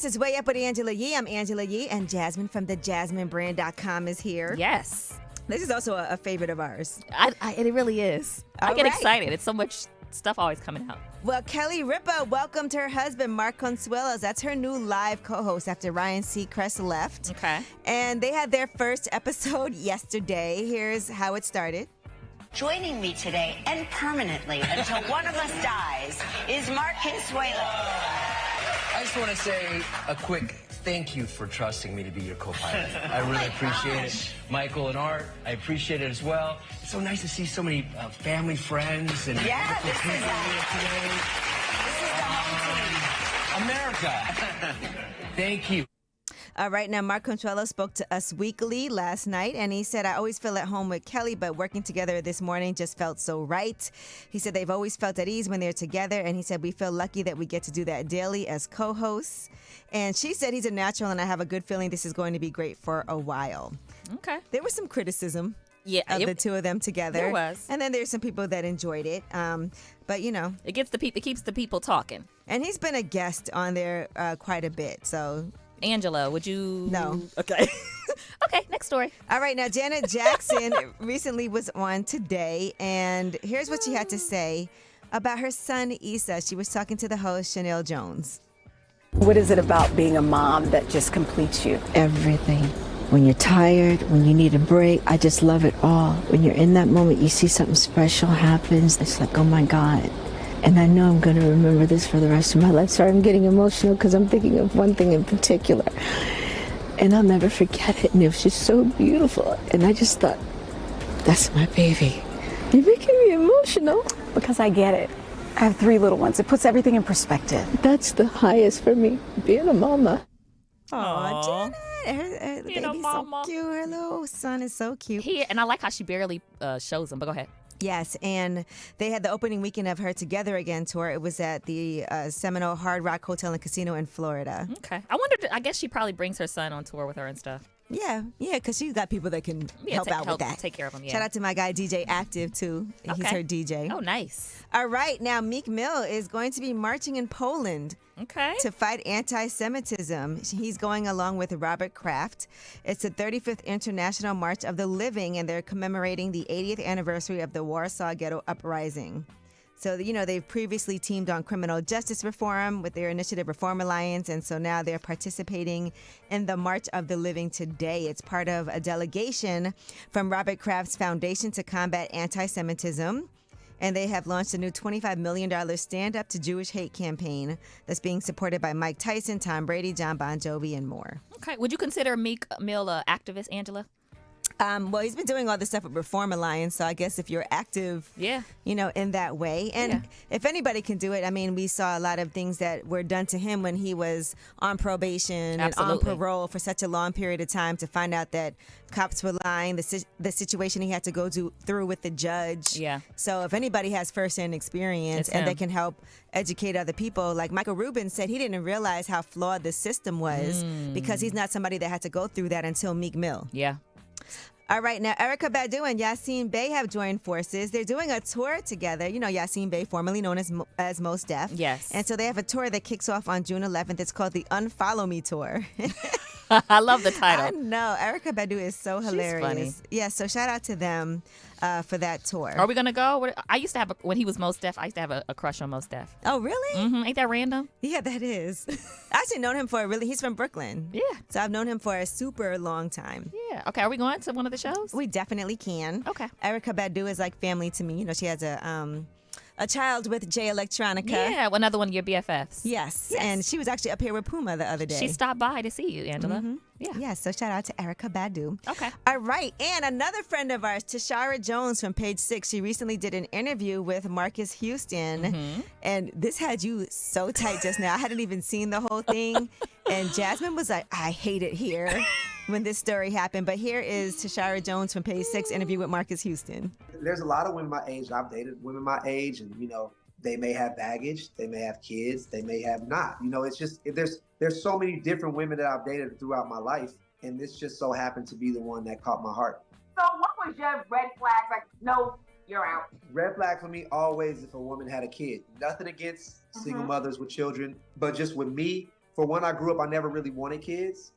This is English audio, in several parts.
Yes, it's Way Up with Angela Yee. I'm Angela Yee, and Jasmine from thejasminebrand.com is here. Yes. This is also a favorite of ours. It really is. I get excited. It's so much stuff always coming out. Well, Kelly Ripa welcomed her husband, Mark Consuelos. That's her new live co-host after Ryan Seacrest left. Okay. And they had their first episode yesterday. Here's how it started. Joining me today and permanently until one of us dies is Mark Consuelos. I just want to say a quick thank you for trusting me to be your co-pilot. I really appreciate it. Michael and Art, I appreciate it as well. It's so nice to see so many family friends and This is the home team. America. Thank you. All right, now Mark Consuelos spoke to Us Weekly last night, and he said, I always feel at home with Kelly, but working together this morning just felt so right. He said they've always felt at ease when they're together, and he said we feel lucky that we get to do that daily as co-hosts. And she said he's a natural, and I have a good feeling this is going to be great for a while. Okay. There was some criticism of the two of them together. There was. And then there's some people that enjoyed it. But, you know. It keeps the people talking. And he's been a guest on there quite a bit, so... Angela, would you? No. Okay. Okay, next story. All right, now Janet Jackson recently was on Today, and here's what she had to say about her son, Issa. She was talking to the host, Tasha Jones. What is it about being a mom that just completes you? Everything. When you're tired, when you need a break, I just love it all. When you're in that moment, you see something special happens. It's like, oh my God. And I know I'm going to remember this for the rest of my life. Sorry, I'm getting emotional because I'm thinking of one thing in particular. And I'll never forget it. And it was just so beautiful. And I just thought, that's my baby. You're making me emotional. Because I get it. I have 3 little ones. It puts everything in perspective. That's the highest for me, being a mama. Aw, Janet. Her baby's mama. so cute. Her little son is so cute. And I like how she barely shows him, but go ahead. Yes, and they had the opening weekend of her Together Again tour. It was at the Seminole Hard Rock Hotel and Casino in Florida. Okay. I guess she probably brings her son on tour with her and stuff. Yeah, because she's got people that can help out with that. Take care of him, yeah. Shout out to my guy, DJ Active, too. He's her DJ. Oh, nice. All right, now Meek Mill is going to be marching in Poland. Okay. To fight anti-Semitism. He's going along with Robert Kraft. It's the 35th International March of the Living, and they're commemorating the 80th anniversary of the Warsaw Ghetto Uprising. So, you know, they've previously teamed on criminal justice reform with their Initiative Reform Alliance, and so now they're participating in the March of the Living today. It's part of a delegation from Robert Kraft's Foundation to Combat Anti-Semitism. And they have launched a new $25 million Stand Up to Jewish Hate campaign that's being supported by Mike Tyson, Tom Brady, John Bon Jovi, and more. Okay. Would you consider Meek Mill an activist, Angela? Well, he's been doing all this stuff with Reform Alliance, so I guess if you're active, you know, in that way. And if anybody can do it, I mean, we saw a lot of things that were done to him when he was on probation and on parole for such a long period of time to find out that cops were lying, the situation he had to go through with the judge. Yeah. So if anybody has firsthand experience and they can help educate other people, like Michael Rubin said, he didn't realize how flawed the system was because he's not somebody that had to go through that until Meek Mill. Yeah. All right, now Erykah Badu and Yasiin Bey have joined forces. They're doing a tour together. You know, Yasiin Bey, formerly known as Mos Def. Yes. And so they have a tour that kicks off on June 11th. It's called the Unfollow Me Tour. I love the title. I know. Erykah Badu is so hilarious. She's funny. Yeah, so shout out to them for that tour. Are we going to go? I used to have, when he was Mos Def, I used to have a crush on Mos Def. Oh, really? Mm-hmm. Ain't that random? Yeah, that is. I actually known him he's from Brooklyn. Yeah. So I've known him for a super long time. Yeah. Okay, are we going to one of the shows? We definitely can. Okay. Erykah Badu is like family to me. You know, she has a child with Jay Electronica. Yeah, another one of your BFFs. Yes. And she was actually up here with Puma the other day. She stopped by to see you, Angela. Mm-hmm. Yeah. Yeah, so shout out to Erykah Badu. Okay. All right, and another friend of ours, Tasha Jones from Page 6, she recently did an interview with Marcus Houston, and this had you so tight just now. I hadn't even seen the whole thing, and Jasmine was like, I hate it here when this story happened, but here is Tasha Jones from Page 6 interview with Marcus Houston. There's a lot of women my age, I've dated women my age, and, you know, they may have baggage, they may have kids, they may have not. You know, it's just, there's so many different women that I've dated throughout my life, and this just so happened to be the one that caught my heart. So what was your red flag? Like, no, you're out. Red flag for me always if a woman had a kid. Nothing against single mothers with children, but just with me, for when I grew up, I never really wanted kids.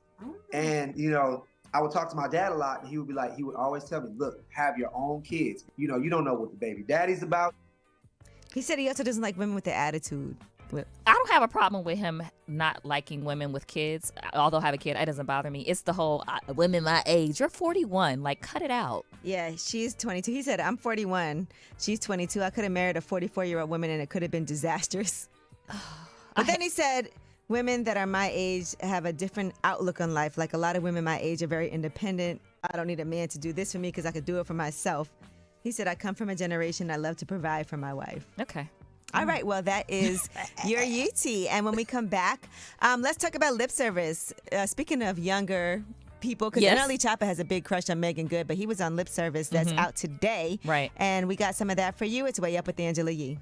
And, you know, I would talk to my dad a lot, and he would always tell me, look, have your own kids. You know, you don't know what the baby daddy's about. He said he also doesn't like women with the attitude. I don't have a problem with him not liking women with kids. Although I have a kid, it doesn't bother me. It's the whole women my age. You're 41. Like, cut it out. Yeah, she's 22. He said, I'm 41. She's 22. I could have married a 44-year-old woman, and it could have been disastrous. But then he said, women that are my age have a different outlook on life. Like, a lot of women my age are very independent. I don't need a man to do this for me because I could do it for myself. He said, I come from a generation I love to provide for my wife. Okay. All right. Well, that is your UT. And when we come back, let's talk about lip service. Speaking of younger people, because NLE Choppa has a big crush on Megan Good, but he was on lip service that's out today. Right. And we got some of that for you. It's Way Up with Angela Yee.